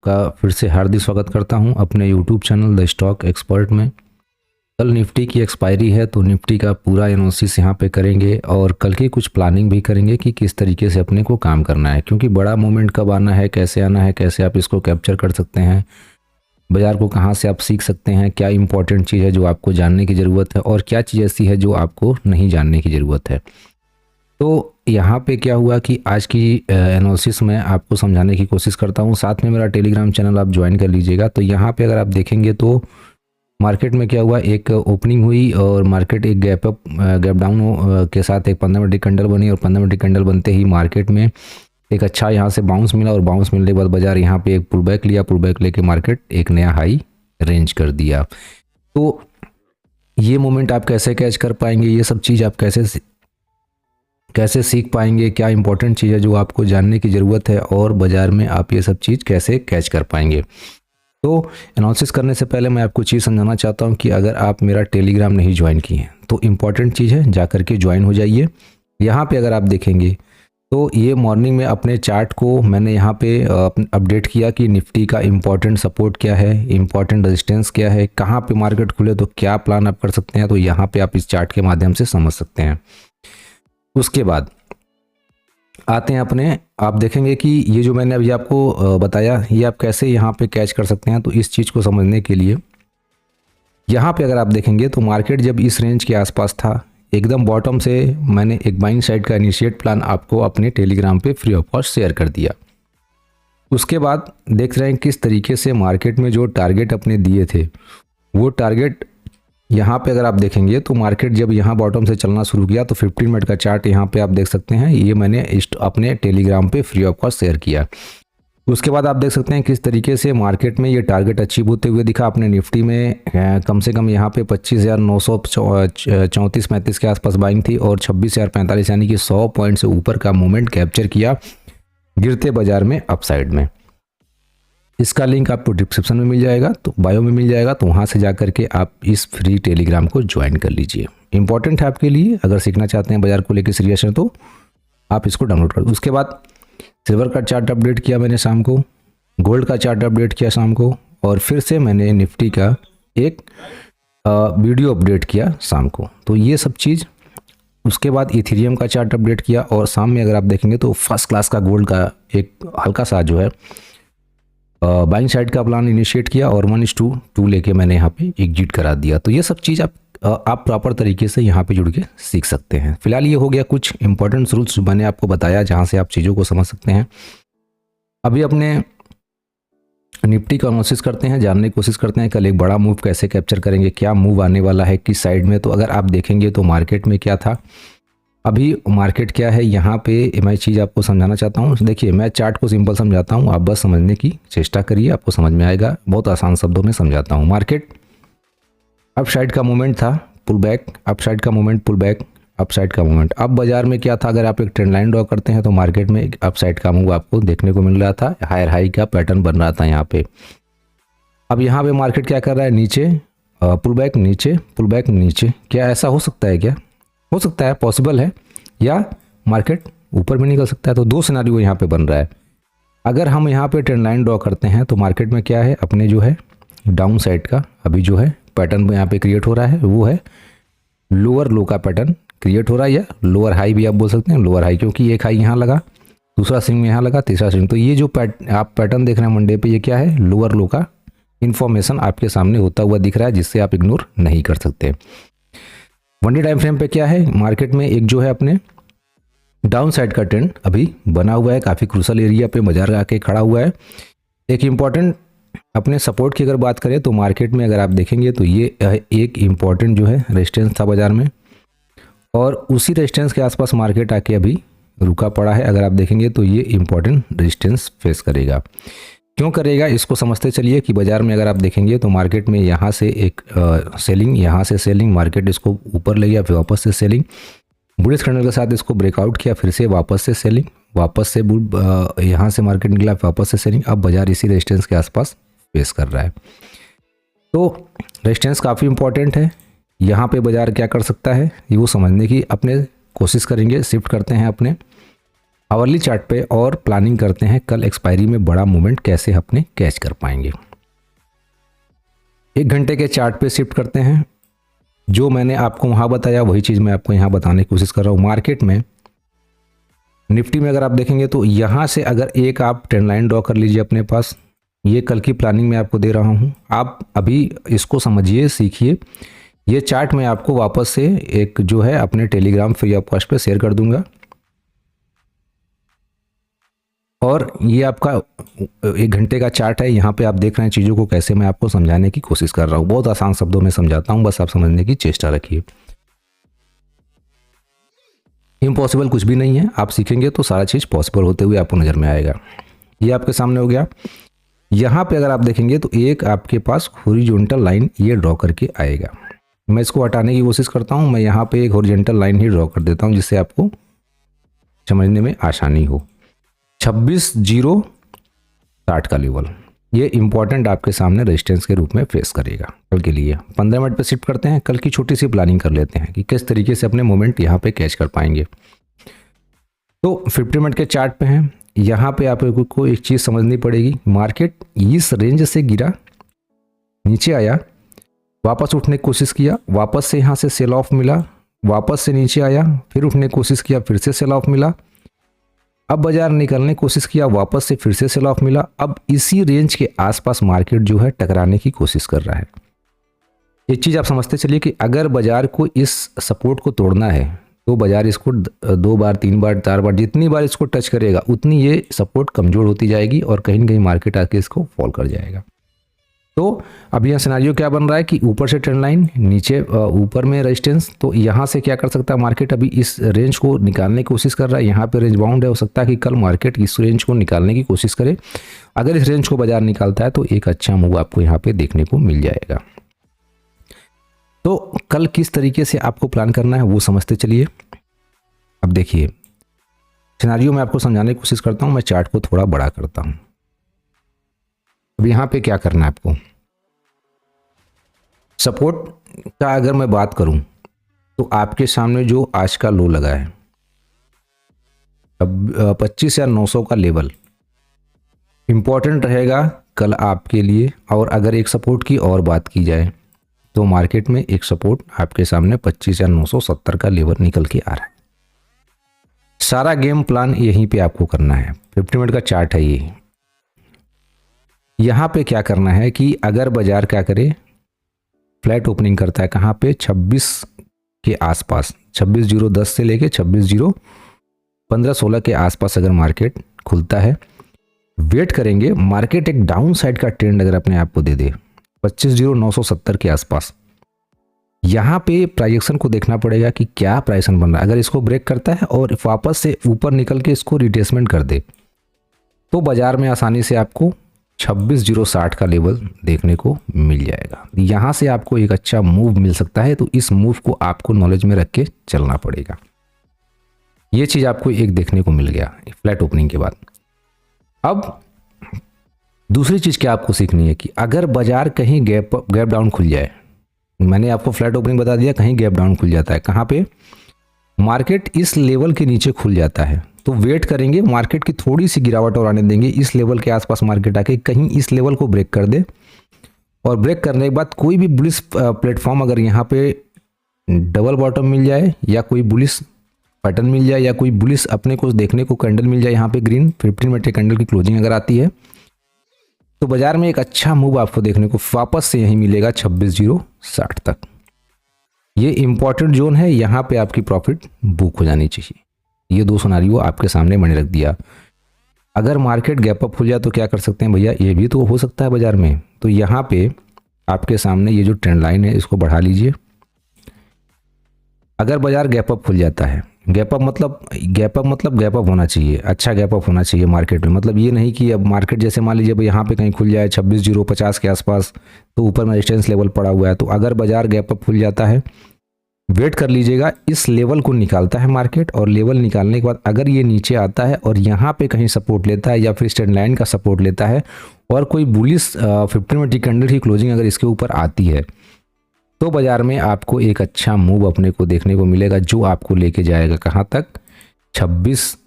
आपका फिर से हार्दिक स्वागत करता हूं अपने YouTube channel the stock expert में। कल निफ्टी की एक्सपायरी है तो निफ्टी का पूरा एनालिसिस यहां पे करेंगे और कल की कुछ प्लानिंग भी करेंगे कि किस तरीके से अपने को काम करना है, क्योंकि बड़ा मोमेंट कब आना है, कैसे आना है, कैसे आप इसको कैप्चर कर सकते हैं, बाज़ार को कहाँ से आप सीख सकते हैं, क्या इंपॉर्टेंट चीज़ है जो आपको जानने की ज़रूरत है और क्या चीज़ ऐसी है जो आपको नहीं जानने की ज़रूरत है। तो यहाँ पे क्या हुआ कि आज की एनालिसिस में आपको समझाने की कोशिश करता हूँ। साथ में मेरा टेलीग्राम चैनल आप ज्वाइन कर लीजिएगा। तो यहाँ पे अगर आप देखेंगे तो मार्केट में क्या हुआ, एक ओपनिंग हुई और मार्केट एक गैप डाउन के साथ एक 15 मिनट कैंडल बनी और 15 मिनट कैंडल बनते ही मार्केट में एक अच्छा यहाँ से बाउंस मिला और बाउंस मिलने के बाद बाजार यहाँ पे एक पुल बैक लिया, पुल बैक लेके मार्केट एक नया हाई रेंज कर दिया। तो ये मोमेंट आप कैसे कैच कर पाएंगे, ये सब चीज़ आप कैसे सीख पाएंगे, क्या इंपॉर्टेंट चीज़ है जो आपको जानने की ज़रूरत है और बाज़ार में आप ये सब चीज़ कैसे कैच कर पाएंगे। तो एनालिसिस करने से पहले मैं आपको चीज़ समझाना चाहता हूँ कि अगर आप मेरा टेलीग्राम नहीं ज्वाइन किए हैं तो इम्पॉर्टेंट चीज़ है, जा कर के ज्वाइन हो जाइए। यहाँ पे अगर आप देखेंगे तो ये मॉर्निंग में अपने चार्ट को मैंने यहाँ पे अपडेट किया कि निफ्टी का इम्पॉर्टेंट सपोर्ट क्या है, इम्पॉर्टेंट रेजिस्टेंस क्या है, कहाँ पे मार्केट खुले तो क्या प्लान आप कर सकते हैं। तो यहाँ पे आप इस चार्ट के माध्यम से समझ सकते हैं। उसके बाद आते हैं अपने, आप देखेंगे कि ये जो मैंने अभी आपको बताया ये आप कैसे यहाँ पे कैच कर सकते हैं। तो इस चीज़ को समझने के लिए यहाँ पे अगर आप देखेंगे तो मार्केट जब इस रेंज के आसपास था, एकदम बॉटम से मैंने एक बाइंग साइड का इनिशिएट प्लान आपको अपने टेलीग्राम पे फ्री ऑफ कॉस्ट शेयर कर दिया। उसके बाद देख रहे हैं किस तरीके से मार्केट में जो टारगेट अपने दिए थे वो टारगेट यहाँ पे अगर आप देखेंगे तो मार्केट जब यहाँ बॉटम से चलना शुरू किया तो 15 मिनट का चार्ट यहाँ पे आप देख सकते हैं, ये मैंने अपने टेलीग्राम पे फ्री ऑफ कॉस्ट शेयर किया। उसके बाद आप देख सकते हैं किस तरीके से मार्केट में ये टारगेट अचीव होते हुए दिखा। अपने निफ्टी में कम से कम यहाँ पे 25,934-35 के आसपास बाइंग थी और 26,045 यानी कि 100 पॉइंट से ऊपर का मूवमेंट कैप्चर किया गिरते बाजार में अपसाइड में। इसका लिंक आपको डिस्क्रिप्शन में मिल जाएगा, तो बायो में मिल जाएगा, तो वहाँ से जा करके आप इस फ्री टेलीग्राम को ज्वाइन कर लीजिए। इंपॉर्टेंट है आपके लिए, अगर सीखना चाहते हैं बाजार को लेकर सीरियस है तो आप इसको डाउनलोड कर दो। उसके बाद सिल्वर का चार्ट अपडेट किया मैंने शाम को, गोल्ड का चार्ट अपडेट किया शाम को, और फिर से मैंने निफ्टी का एक वीडियो अपडेट किया शाम को। तो ये सब चीज़, उसके बाद इथेरियम का चार्ट अपडेट किया और शाम में अगर आप देखेंगे तो फर्स्ट क्लास का गोल्ड का एक हल्का सा जो है बाइंग साइड का प्लान इनिशिएट किया और 1:2 लेके मैंने यहाँ पे एग्जिट करा दिया। तो ये सब चीज़ आप प्रॉपर तरीके से यहाँ पे जुड़ के सीख सकते हैं। फिलहाल ये हो गया कुछ इंपॉर्टेंट रूल्स मैंने आपको बताया जहाँ से आप चीज़ों को समझ सकते हैं। अभी अपने निफ्टी का एनालिसिस करते हैं, जानने की कोशिश करते हैं कल एक बड़ा मूव कैसे कैप्चर करेंगे, क्या मूव आने वाला है किस साइड में। तो अगर आप देखेंगे तो मार्केट में क्या था, अभी मार्केट क्या है, यहाँ पे मैं चीज़ आपको समझाना चाहता हूँ। देखिए मैं चार्ट को सिंपल समझाता हूँ, आप बस समझने की चेष्टा करिए, आपको समझ में आएगा। बहुत आसान शब्दों में समझाता हूँ। मार्केट अप साइड का मूवमेंट था, पुल बैक, अप साइड का movement, pull back, upside का मूवमेंट। अब बाजार में क्या था, अगर आप एक ट्रेंड लाइन ड्रॉ करते हैं तो मार्केट में एक अप साइड का मूव आपको देखने को मिल रहा था, हायर हाई का पैटर्न बन रहा था यहाँ पे। अब यहाँ पे मार्केट क्या कर रहा है, नीचे पुल बैक, नीचे पुल बैक, नीचे। क्या ऐसा हो सकता है? क्या हो सकता है, पॉसिबल है, या मार्केट ऊपर भी निकल सकता है। तो दो सिनारियो यहाँ पे बन रहा है। अगर हम यहाँ पे ट्रेंड लाइन ड्रॉ करते हैं तो मार्केट में क्या है, अपने जो है डाउन साइड का अभी जो है पैटर्न यहाँ पे क्रिएट हो रहा है, वो है लोअर लो का पैटर्न क्रिएट हो रहा है, या लोअर हाई भी आप बोल सकते हैं, लोअर हाई, क्योंकि एक हाई यहाँ लगा, दूसरा स्विंग यहाँ लगा, तीसरा स्विंग। तो ये जो आप पैटर्न देख रहे हैं मंडे पे, ये क्या है, लोअर लो का इन्फॉर्मेशन आपके सामने होता हुआ दिख रहा है, जिससे आप इग्नोर नहीं कर सकते। वन डे टाइम फ्रेम पे क्या है, मार्केट में एक जो है अपने डाउन साइड का ट्रेंड अभी बना हुआ है, काफ़ी क्रूशल एरिया पे बाजार आके खड़ा हुआ है। एक इम्पॉर्टेंट अपने सपोर्ट की अगर बात करें तो मार्केट में अगर आप देखेंगे तो ये एक इम्पॉर्टेंट जो है रेजिस्टेंस था बाजार में, और उसी रेजिस्टेंस के आसपास मार्केट आके अभी रुका पड़ा है। अगर आप देखेंगे तो ये इम्पॉर्टेंट रेजिस्टेंस फेस करेगा। क्यों करेगा, इसको समझते चलिए कि बाजार में अगर आप देखेंगे तो मार्केट में यहाँ से एक सेलिंग, यहाँ से सेलिंग, मार्केट इसको ऊपर ले गया, फिर वापस से सेलिंग, बुलिश कैंडल के साथ इसको ब्रेकआउट किया, फिर से वापस से सेलिंग, वापस से यहाँ से मार्केट निकला, वापस से सेलिंग। अब बाजार इसी रेजिस्टेंस के आसपास फेस कर रहा है। तो रेजिस्टेंस काफ़ी इंपॉर्टेंट है। यहाँ पे बाजार क्या कर सकता है ये वो समझने की अपने कोशिश करेंगे। शिफ्ट करते हैं अपने आवरली चार्ट पे और प्लानिंग करते हैं कल एक्सपायरी में बड़ा मूवमेंट कैसे अपने कैच कर पाएंगे। 1 घंटे के चार्ट पे शिफ्ट करते हैं। जो मैंने आपको वहाँ बताया वही चीज़ मैं आपको यहाँ बताने की कोशिश कर रहा हूँ। मार्केट में निफ्टी में अगर आप देखेंगे तो यहाँ से अगर एक आप ट्रेंड लाइन ड्रॉ कर लीजिए अपने पास, ये कल की प्लानिंग मैं आपको दे रहा हूँ। आप अभी इसको समझिए, सीखिए। ये चार्ट मैं आपको वापस से एक जो है अपने टेलीग्राम फ्री ऑफ कॉस्ट पे शेयर कर दूंगा, और ये आपका 1 घंटे का चार्ट है। यहाँ पे आप देख रहे हैं चीज़ों को कैसे मैं आपको समझाने की कोशिश कर रहा हूँ। बहुत आसान शब्दों में समझाता हूँ, बस आप समझने की चेष्टा रखिए। इम्पॉसिबल कुछ भी नहीं है, आप सीखेंगे तो सारा चीज़ पॉसिबल होते हुए आपको नज़र में आएगा। ये आपके सामने हो गया। यहाँ पे अगर आप देखेंगे तो एक आपके पास हॉरिजॉन्टल लाइन ये ड्रॉ करके आएगा। मैं इसको हटाने की कोशिश करता हूँ। मैं यहाँ पे एक हॉरिजॉन्टल लाइन ही ड्रॉ कर देता हूँ जिससे आपको समझने में आसानी हो। 26,060 का लेवल ये इंपॉर्टेंट आपके सामने रेजिस्टेंस के रूप में फेस करेगा कल के लिए। 15 मिनट पे शिफ्ट करते हैं। कल की छोटी सी प्लानिंग कर लेते हैं कि किस तरीके से अपने मोमेंट यहाँ पे कैच कर पाएंगे। तो 50 मिनट के चार्ट पे हैं। यहाँ पे आपको एक चीज़ समझनी पड़ेगी। मार्केट इस रेंज से गिरा, नीचे आया, वापस उठने की कोशिश किया, वापस से यहाँ से सेल ऑफ मिला, वापस से नीचे आया, फिर उठने की कोशिश किया, फिर से सेल ऑफ मिला, अब बाजार निकलने की कोशिश किया, वापस से फिर से सेल ऑफ मिला। अब इसी रेंज के आसपास मार्केट जो है टकराने की कोशिश कर रहा है। एक चीज़ आप समझते चलिए कि अगर बाजार को इस सपोर्ट को तोड़ना है तो बाजार इसको 2 बार 3 बार 4 बार जितनी बार इसको टच करेगा उतनी ये सपोर्ट कमज़ोर होती जाएगी और कहीं ना कहीं मार्केट आके इसको फॉल कर जाएगा। तो अब यहाँ सिनारियो क्या बन रहा है कि ऊपर से ट्रेंड लाइन, नीचे ऊपर में रेजिस्टेंस। तो यहाँ से क्या कर सकता है मार्केट, अभी इस रेंज को निकालने की कोशिश कर रहा है। यहाँ पे रेंज बाउंड है, हो सकता है कि कल मार्केट इस रेंज को निकालने की कोशिश करे। अगर इस रेंज को बाजार निकालता है तो एक अच्छा मूव आपको यहाँ पे देखने को मिल जाएगा। तो कल किस तरीके से आपको प्लान करना है वो समझते चलिए। अब देखिए सिनारियो में आपको समझाने की कोशिश करता हूँ। मैं चार्ट को थोड़ा बड़ा करता हूँ। अब यहाँ पे क्या करना है आपको, सपोर्ट का अगर मैं बात करूं तो आपके सामने जो आज का लो लगा है अब 25,900 का लेवल इंपॉर्टेंट रहेगा कल आपके लिए। और अगर एक सपोर्ट की और बात की जाए तो मार्केट में एक सपोर्ट आपके सामने 25,970 का लेवल निकल के आ रहा है। सारा गेम प्लान यहीं पे आपको करना है। 50 मिनट का चार्ट है ये। यहाँ पे क्या करना है कि अगर बाजार क्या करे, फ्लैट ओपनिंग करता है कहाँ पे, 26 के आसपास, 26,010 से लेके 26,015-16 के आसपास अगर मार्केट खुलता है, वेट करेंगे। मार्केट एक डाउन साइड का ट्रेंड अगर अपने आप को दे दे 25,970 के आसपास, यहाँ पे प्राइजेक्शन को देखना पड़ेगा कि क्या प्राइजेक्शन बन रहा है। अगर इसको ब्रेक करता है और वापस से ऊपर निकल के इसको रिट्रेसमेंट कर दे तो बाजार में आसानी से आपको 26,060 का लेवल देखने को मिल जाएगा। यहाँ से आपको एक अच्छा मूव मिल सकता है। तो इस मूव को आपको नॉलेज में रख के चलना पड़ेगा। ये चीज़ आपको एक देखने को मिल गया फ्लैट ओपनिंग के बाद। अब दूसरी चीज़ क्या आपको सीखनी है कि अगर बाजार कहीं गैप डाउन खुल जाए, मैंने आपको फ्लैट ओपनिंग बता दिया, कहीं गैप डाउन खुल जाता है, कहाँ पे मार्केट इस लेवल के नीचे खुल जाता है, तो वेट करेंगे, मार्केट की थोड़ी सी गिरावट और आने देंगे। इस लेवल के आसपास मार्केट आके कहीं इस लेवल को ब्रेक कर दे, और ब्रेक करने के बाद कोई भी बुलिश प्लेटफॉर्म अगर यहाँ पे डबल बॉटम मिल जाए या कोई बुलिश पैटर्न मिल जाए या कोई बुलिश अपने को देखने को कैंडल मिल जाए, यहाँ पे ग्रीन 15 मिनट के कैंडल की क्लोजिंग अगर आती है तो बाजार में एक अच्छा मूव आपको देखने को वापस से यहीं मिलेगा 26,060 तक। ये इंपॉर्टेंट जोन है, यहाँ पे आपकी प्रॉफिट बुक हो जानी चाहिए। ये 2 सिनेरियो आपके सामने मैंने रख दिया। अगर मार्केट गैप अप हो जाए तो क्या कर सकते हैं भैया, ये भी तो हो सकता है बाजार में। तो यहाँ पे आपके सामने ये जो ट्रेंड लाइन है इसको बढ़ा लीजिए। अगर बाजार गैप अप खुल जाता है, गैप अप मतलब गैप अप होना चाहिए, अच्छा गैप अप होना चाहिए मार्केट में। मतलब ये नहीं कि अब मार्केट जैसे मान लीजिए यहाँ पे कहीं खुल जाए 26,050 के आसपास, तो ऊपर में रेजिस्टेंस लेवल पड़ा हुआ है। तो अगर बाजार गैप अप खुल जाता है, वेट कर लीजिएगा, इस लेवल को निकालता है मार्केट, और लेवल निकालने के बाद अगर ये नीचे आता है और यहाँ पे कहीं सपोर्ट लेता है या फिर स्ट्रेंड लाइन का सपोर्ट लेता है और कोई बुलिश 15 मिनट की कैंडल की क्लोजिंग अगर इसके ऊपर आती है, तो बाजार में आपको एक अच्छा मूव अपने को देखने को मिलेगा जो आपको लेके जाएगा कहाँ तक, 26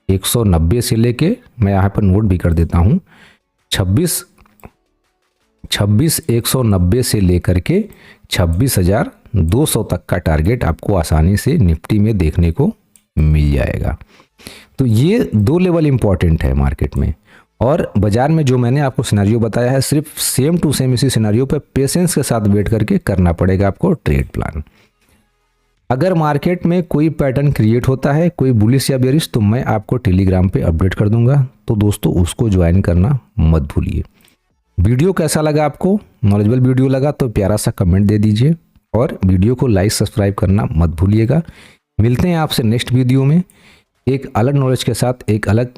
190 से लेके, मैं यहाँ पर नोट भी कर देता हूँ, 26,190 से लेकर के 26,200 तक का टारगेट आपको आसानी से निफ्टी में देखने को मिल जाएगा। तो ये 2 लेवल इंपॉर्टेंट है मार्केट में। और बाजार में जो मैंने आपको सिनेरियो बताया है, सिर्फ सेम टू सेम इसी सिनेरियो पे पेशेंस के साथ वेट करके करना पड़ेगा आपको ट्रेड प्लान। अगर मार्केट में कोई पैटर्न क्रिएट होता है, कोई बुलिश या बेरिश, तो मैं आपको टेलीग्राम पे अपडेट कर दूंगा, तो दोस्तों उसको ज्वाइन करना मत भूलिए। वीडियो कैसा लगा आपको, नॉलेजेबल वीडियो लगा तो प्यारा सा कमेंट दे दीजिए और वीडियो को लाइक सब्सक्राइब करना मत भूलिएगा। मिलते हैं आपसे नेक्स्ट वीडियो में एक अलग नॉलेज के साथ, एक अलग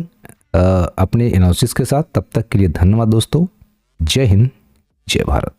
अपने एनालिसिस के साथ। तब तक के लिए धन्यवाद दोस्तों। जय हिंद, जय भारत।